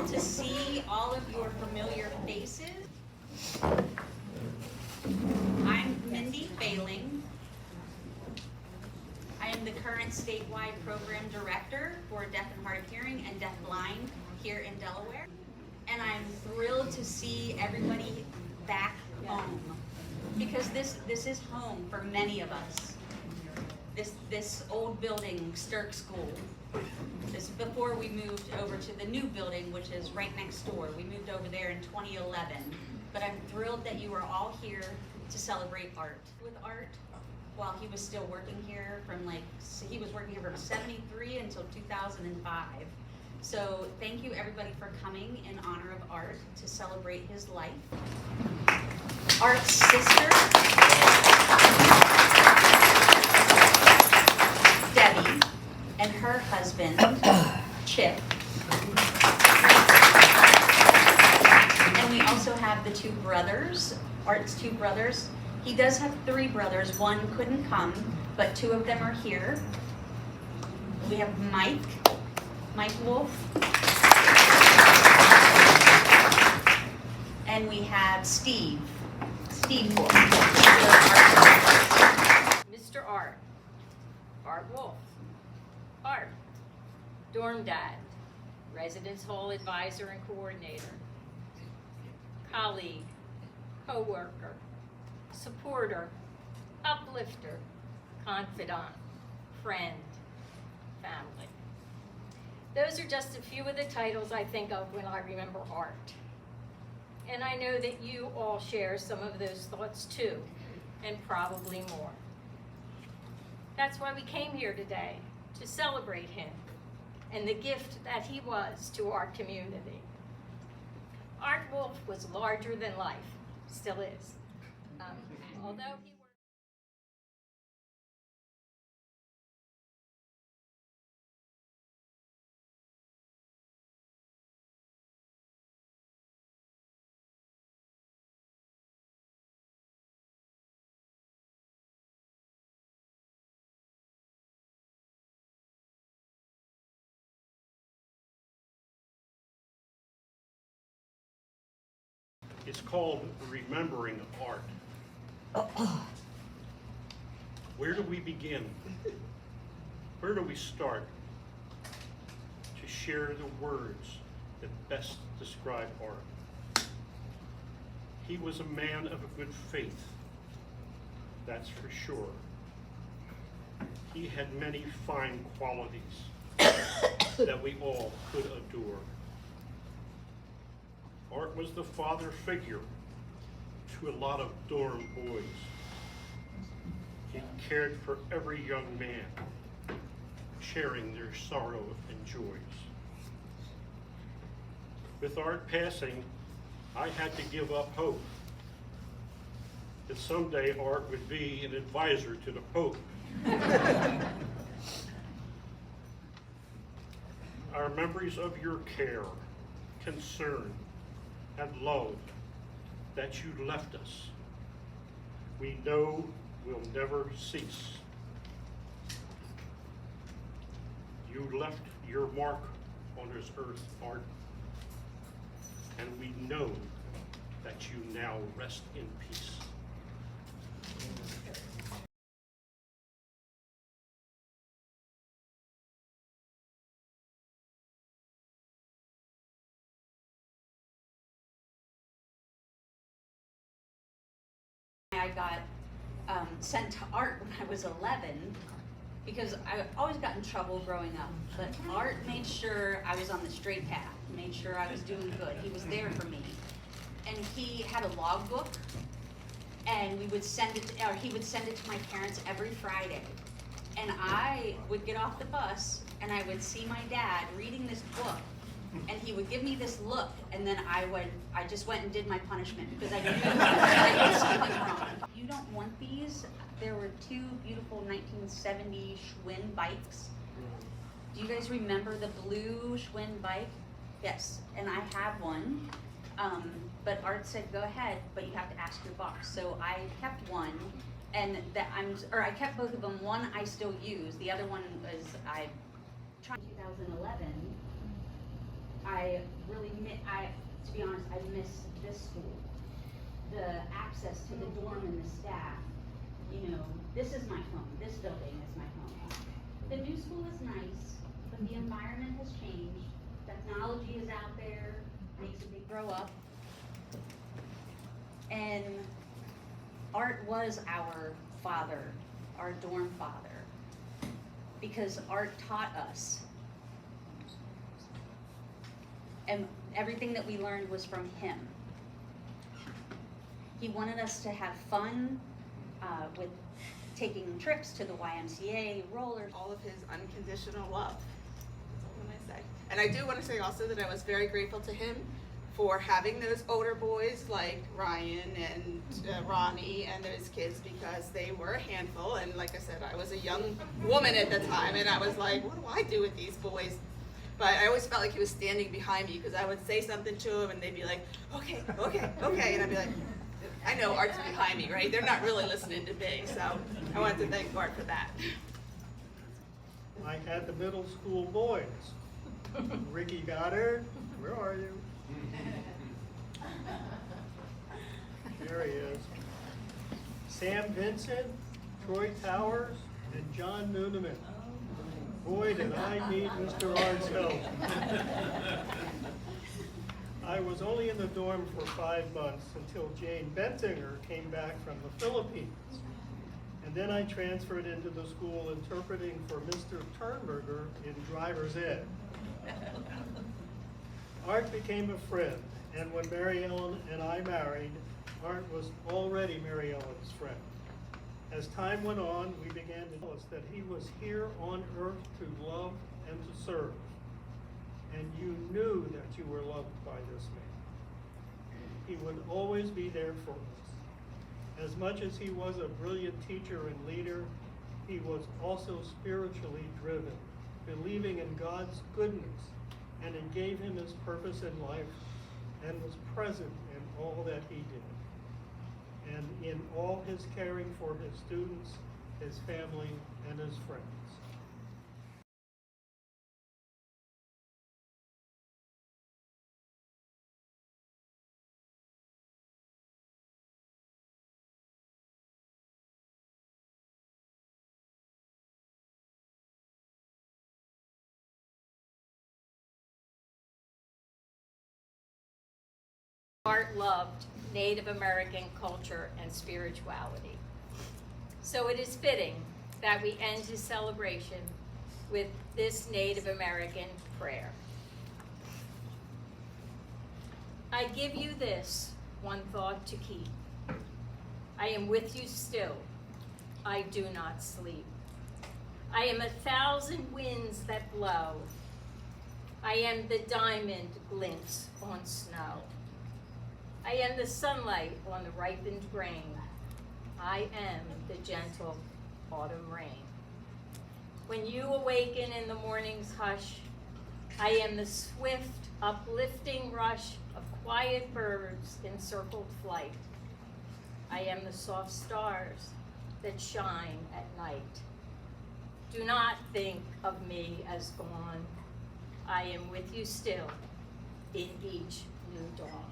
thrilled to see all of your familiar faces. I'm Mindy Failing. I am the current statewide program director for deaf and hard of hearing and deafblind here in Delaware. And I'm thrilled to see everybody back home, because this is home for many of us. This old building, Sterck School, this is before we moved over to the new building, which is right next door. We moved over there in 2011. But I'm thrilled that you are all here to celebrate Art. With Art, while he was still working here he was working here from 73 until 2005. So thank you everybody for coming in honor of Art to celebrate his life. Art's sister, Debbie, and her husband, Chip. And we also have the two brothers, Art's two brothers. He does have three brothers. One couldn't come, but two of them are here. We have Mike Wolf. And we have Steve Wolf. Mr. Art Wolf. Art, dorm dad, residence hall advisor and coordinator, colleague, co-worker, supporter, uplifter, confidant, friend, family. Those are just a few of the titles I think of when I remember Art. And I know that you all share some of those thoughts too, and probably more. That's why we came here today, to celebrate him and the gift that he was to our community. Art Wolf was larger than life, still is. Although he It's called Remembering Art. Where do we begin? Where do we start to share the words that best describe Art? He was a man of a good faith, that's for sure. He had many fine qualities that we all could adore. Art was the father figure to a lot of dorm boys. He cared for every young man, sharing their sorrow and joys. With Art passing, I had to give up hope that someday Art would be an advisor to the Pope. Our memories of your care, concern, and love that you left us, we know will never cease. You left your mark on this earth, Art, and we know that you now rest in peace. I got sent to art when I was 11 because I always got in trouble growing up, but Art made sure I was on the straight path, made sure I was doing good. He was there for me. And he had a logbook, and he would send it to my parents every Friday. And I would get off the bus and I would see my dad reading this book, and he would give me this look, and then I just went and did my punishment because I knew that I did something wrong. You don't want these? There were two beautiful 1970 Schwinn bikes. Do you guys remember the blue Schwinn bike? Yes, and I have one. But Art said, go ahead, but you have to ask your boss. So I kept one, and I kept both of them. One I still use. The other one was I tried in 2011. To be honest, I miss this school. The access to the dorm and the staff, this is my home, this building is my home. The new school is nice, but the environment has changed. Technology is out there, makes a big grow up. And Art was our father, our dorm father, because Art taught us. And everything that we learned was from him. He wanted us to have fun with taking trips to the YMCA, rollers. All of his unconditional love. That's all I'm gonna say. And I do want to say also that I was very grateful to him for having those older boys like Ryan and Ronnie and those kids, because they were a handful. And like I said, I was a young woman at the time, and I was like, what do I do with these boys? But I always felt like he was standing behind me, because I would say something to him and they'd be like, okay, okay, okay. And I'd be like, I know Art's behind me, right? They're not really listening to me. So I wanted to thank Art for that. I had the middle school boys. Ricky Goddard, where are you? There he is. Sam Vincent, Troy Towers, and John Nooneman. Boy, did I need Mr. Art's help. I was only in the dorm for 5 months until Jane Bentinger came back from the Philippines. And then I transferred into the school interpreting for Mr. Turnberger in driver's ed. Art became a friend, and when Mary Ellen and I married, Art was already Mary Ellen's friend. As time went on, we began to notice that he was here on earth to love and to serve. And you knew that you were loved by this man. He would always be there for us. As much as he was a brilliant teacher and leader, he was also spiritually driven, believing in God's goodness, and it gave him his purpose in life and was present in all that he did. And in all his caring for his students, his family, and his friends. Art loved Native American culture and spirituality. So it is fitting that we end his celebration with this Native American prayer. I give you this one thought to keep. I am with you still. I do not sleep. I am 1,000 winds that blow. I am the diamond glints on snow. I am the sunlight on the ripened grain. I am the gentle autumn rain. When you awaken in the morning's hush, I am the swift, uplifting rush of quiet birds in circled flight. I am the soft stars that shine at night. Do not think of me as gone. I am with you still in each new dawn.